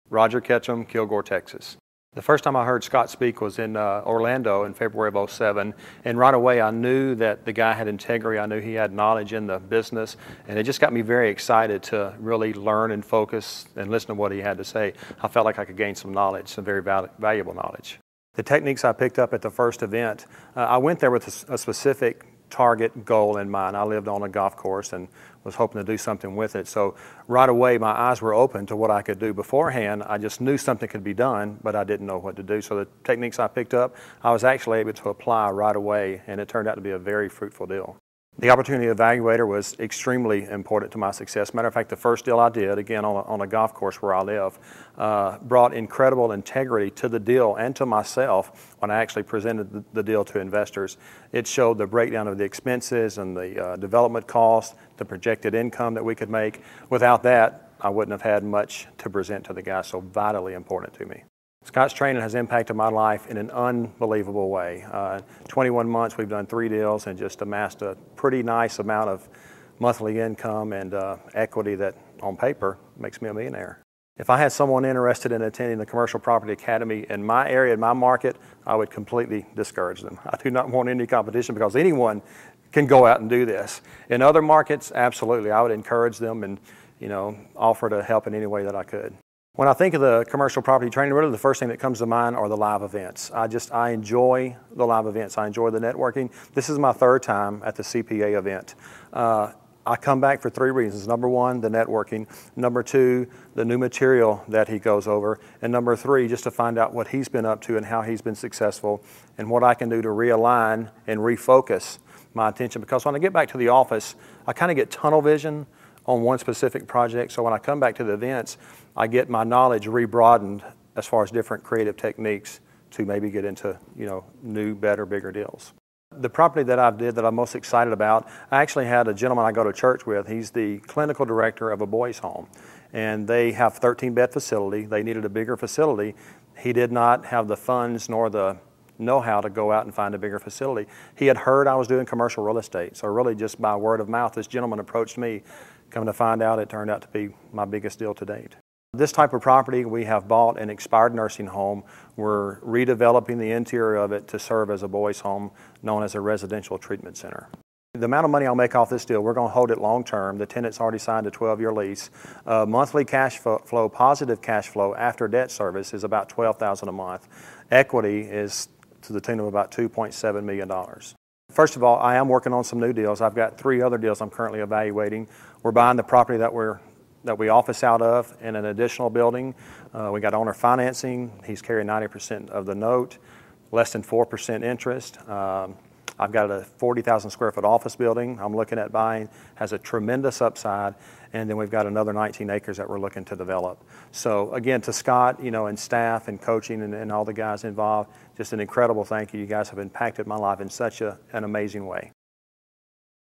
Roger Ketchum, Kilgore, Texas. The first time I heard Scott speak was in Orlando in February of '07, and right away I knew that the guy had integrity. I knew he had knowledge in the business, and it just got me very excited to really learn and focus and listen to what he had to say. I felt like I could gain some knowledge, some very valuable knowledge. The techniques I picked up at the first event, I went there with a specific target goal in mind. I lived on a golf course and was hoping to do something with it. So right away my eyes were open to what I could do. Beforehand, I just knew something could be done, but I didn't know what to do. So the techniques I picked up, I was actually able to apply right away, and it turned out to be a very fruitful deal. The opportunity evaluator was extremely important to my success. Matter of fact, the first deal I did, again on a golf course where I live, brought incredible integrity to the deal and to myself when I actually presented the deal to investors. It showed the breakdown of the expenses and the development cost, the projected income that we could make. Without that, I wouldn't have had much to present to the guys, so vitally important to me. Scott's training has impacted my life in an unbelievable way. 21 months, we've done 3 deals and just amassed a pretty nice amount of monthly income and equity that, on paper, makes me a millionaire. If I had someone interested in attending the Commercial Property Academy in my area, in my market, I would completely discourage them. I do not want any competition because anyone can go out and do this. In other markets, absolutely, I would encourage them and offer to help in any way that I could. When I think of the commercial property training, really the first thing that comes to mind are the live events. I enjoy the live events. I enjoy the networking. This is my 3rd time at the CPA event. I come back for 3 reasons. Number 1, the networking. Number 2, the new material that he goes over. And number 3, just to find out what he's been up to and how he's been successful and what I can do to realign and refocus my attention. Because when I get back to the office, I kind of get tunnel vision on one specific project. So when I come back to the events, I get my knowledge rebroadened as far as different creative techniques to maybe get into, new, better, bigger deals. The property that I'm most excited about, I actually had a gentleman I go to church with. He's the clinical director of a boys' home, and they have 13-bed facility. They needed a bigger facility. He did not have the funds nor the know-how to go out and find a bigger facility. He had heard I was doing commercial real estate, so really just by word of mouth, this gentleman approached me. Come to find out, it turned out to be my biggest deal to date. This type of property, we have bought an expired nursing home. We're redeveloping the interior of it to serve as a boys' home known as a residential treatment center. The amount of money I'll make off this deal, we're going to hold it long term. The tenant's already signed a 12-year lease. Monthly cash flow, positive cash flow after debt service is about $12,000 a month. Equity is to the tune of about $2.7 million. First of all, I am working on some new deals. I've got 3 other deals I'm currently evaluating. We're buying the property that we office out of in an additional building. We got owner financing. He's carrying 90% of the note, less than 4% interest. I've got a 40,000 square foot office building I'm looking at buying, has a tremendous upside, and then we've got another 19 acres that we're looking to develop. So again, to Scott, and staff and coaching and all the guys involved, just an incredible thank you. You guys have impacted my life in such an amazing way.